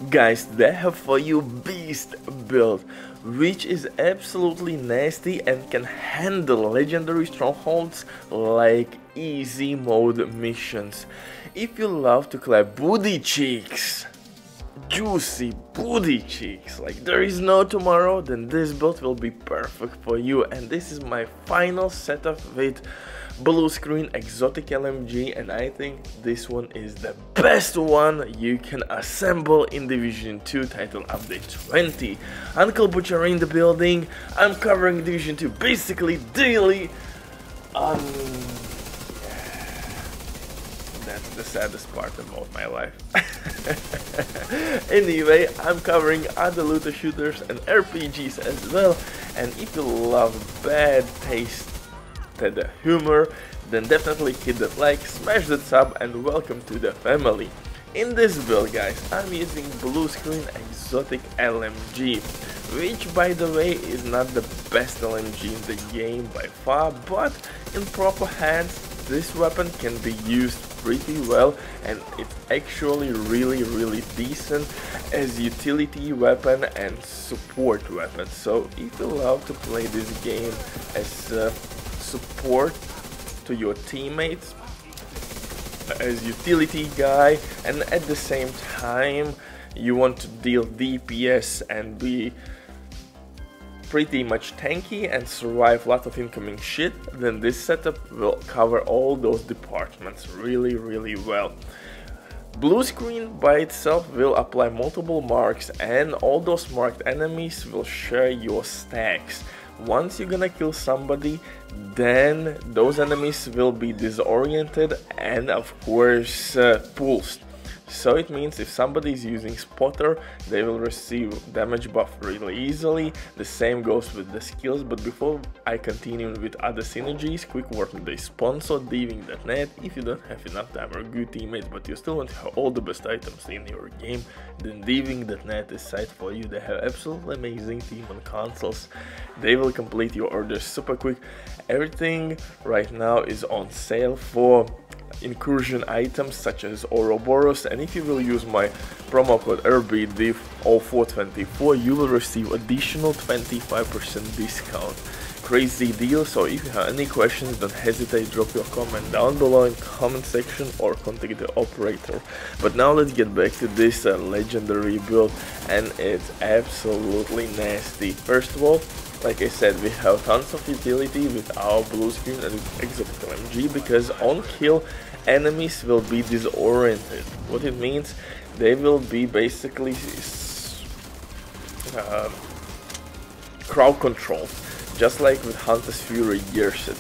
Guys, they have for you Beast build, which is absolutely nasty and can handle legendary strongholds like easy mode missions. If you love to clap booty cheeks, juicy booty cheeks like there is no tomorrow, then this build will be perfect for you. And this is my final setup with blue screen exotic LMG, and I think this one is the best one you can assemble in Division 2 title update 20. Uncle Butcher in the building. I'm covering Division 2 basically daily. That's the saddest part about my life. Anyway, I'm covering other looter shooters and RPGs as well, and if you love bad taste the humor, then definitely hit that like, smash that sub, and welcome to the family. In this build, guys, I'm using blue screen exotic LMG, which by the way is not the best LMG in the game by far, but in proper hands this weapon can be used pretty well, and it's actually really decent as utility weapon and support weapon. So if you love to play this game as support to your teammates, as utility guy, and at the same time you want to deal DPS and be pretty much tanky and survive lots of incoming shit, then this setup will cover all those departments really well. Blue screen by itself will apply multiple marks, and all those marked enemies will share your stacks. Once you're gonna kill somebody, then those enemies will be disoriented and of course pulsed. So it means if somebody is using spotter, they will receive damage buff really easily. The same goes with the skills, but before I continue with other synergies, quick word with the sponsor, Diving.net. If you don't have enough time or good teammates, but you still want to have all the best items in your game, then Diving.net is site for you. They have absolutely amazing team on consoles. They will complete your orders super quick. Everything right now is on sale for incursion items such as Ouroboros, and if you will use my promo code RBDIV0424, you will receive additional 25% discount. Crazy deal. So if you have any questions, don't hesitate, drop your comment down below in comment section or contact the operator. But now let's get back to this legendary build, and it's absolutely nasty. First of all, like I said, we have tons of utility with our blue screen and exotic LMG, because on kill enemies will be disoriented. What it means, they will be basically crowd control, just like with Hunter's Fury gear set,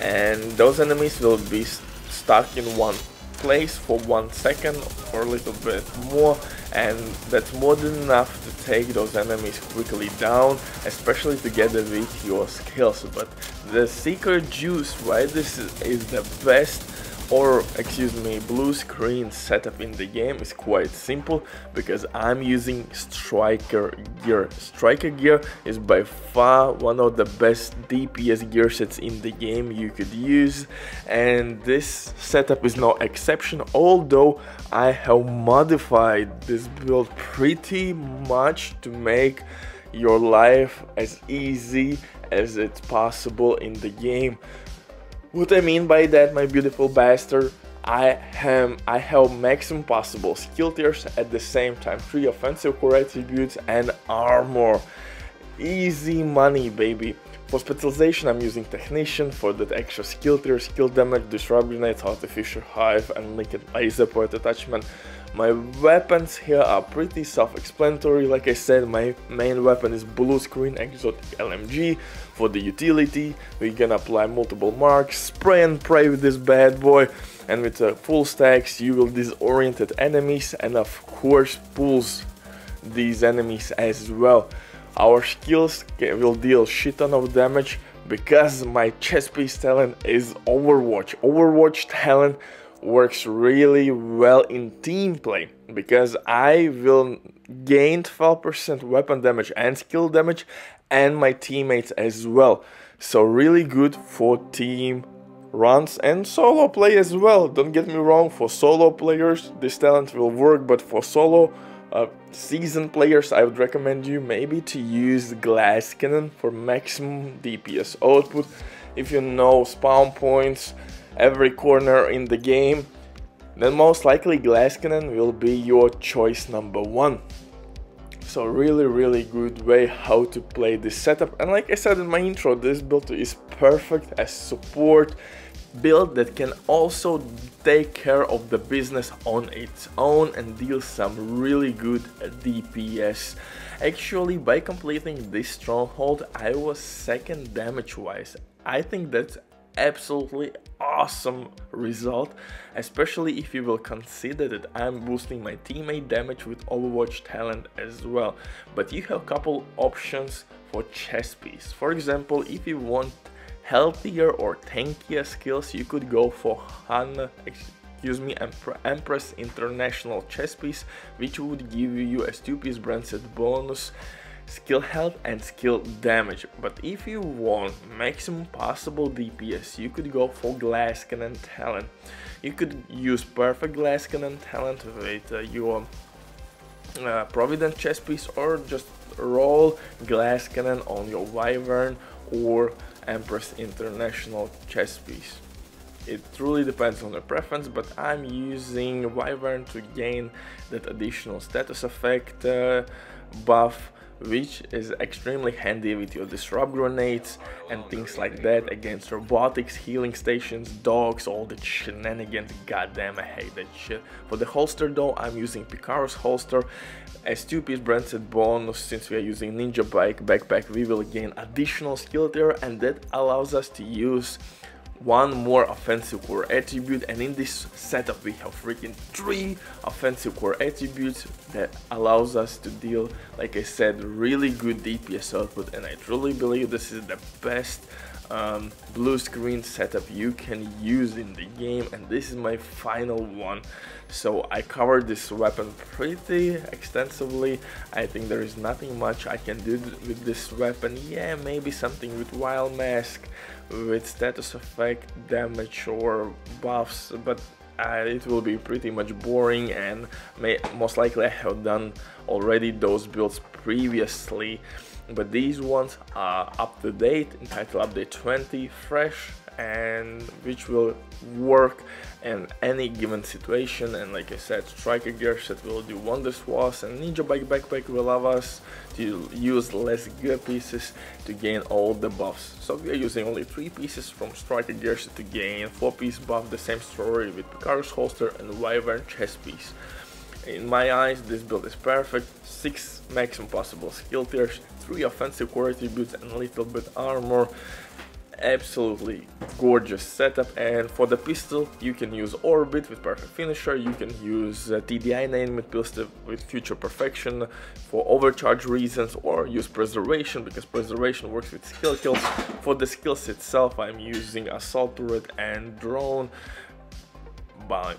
and those enemies will be stuck in one place for 1 second or a little bit more, and that's more than enough to take those enemies quickly down, especially together with your skills. But the secret juice why this is the best, or excuse me, blue screen setup in the game is quite simple, because I'm using striker gear. Striker gear is by far one of the best DPS gear sets in the game you could use, and this setup is no exception, although I have modified this build pretty much to make your life as easy as it's possible in the game. What I mean by that, my beautiful bastard, I have maximum possible skill tiers, at the same time 3 offensive core attributes and armor. Easy money, baby. For specialization, I'm using Technician for that extra skill tier, skill damage, disrupt grenades, artificial hive, and liquid laser point attachment. My weapons here are pretty self-explanatory. Like I said, my main weapon is blue screen exotic LMG. For the utility, we can apply multiple marks, spray and pray with this bad boy, and with full stacks you will disorient enemies and of course pulse these enemies as well. Our skills will deal shit ton of damage, because my chest piece talent is Overwatch. Overwatch talent works really well in team play, because I will gain 12% weapon damage and skill damage, and my teammates as well. So really good for team runs and solo play as well. Don't get me wrong, for solo players this talent will work, but for solo Seasoned players, I would recommend you maybe to use Glass Cannon for maximum DPS output. If you know spawn points every corner in the game, then most likely Glass Cannon will be your choice number one. So really good way how to play this setup. And like I said in my intro, this build is perfect as support build that can also take care of the business on its own and deal some really good DPS. Actually, by completing this stronghold, I was second damage wise. I think that's absolutely awesome result, especially if you will consider that I'm boosting my teammate damage with Overwatch talent as well. But you have a couple options for chest piece. For example, if you want healthier or tankier skills, you could go for Empress International chest piece, which would give you a 2-piece branded bonus, skill health and skill damage. But if you want maximum possible DPS, you could go for Glass Cannon talent. You could use perfect Glass Cannon talent with your Providence chest piece, or just roll Glass Cannon on your Wyvern or Empress International chest piece. It truly depends on your preference, but I'm using Wyvern to gain that additional status effect buff, which is extremely handy with your disrupt grenades and things like that against robotics, healing stations, dogs, all the shenanigans. Goddamn, I hate that shit. For the holster though, I'm using Picaro's holster as 2-piece branded bonus. Since we are using NINJABIKE backpack, we will gain additional skill tier, and that allows us to use one more offensive core attribute. And in this setup we have freaking 3 offensive core attributes that allows us to deal, like I said, really good DPS output. And I truly believe this is the best blue screen setup you can use in the game, and this is my final one. So I covered this weapon pretty extensively. I think there is nothing much I can do with this weapon. Yeah, maybe something with Wild Mask, with status effect, damage or buffs, but it will be pretty much boring, and most likely I have done already those builds previously. But these ones are up to date, entitled Update 20, fresh, and which will work in any given situation. And like I said, striker gear set will do wonders for us, and NINJABIKE backpack will allow us to use less gear pieces to gain all the buffs. So we are using only 3 pieces from striker gear set to gain 4-piece buff. The same story with Picaro's holster and Wyvern chest piece. In my eyes, this build is perfect. 6 maximum possible skill tiers, 3 offensive core attributes and a little bit armor. Absolutely gorgeous setup. And for the pistol, you can use Orbit with perfect finisher, you can use TDI name with future perfection for overcharge reasons, or use preservation because preservation works with skill kills. For the skills itself, I'm using assault turret and drone. But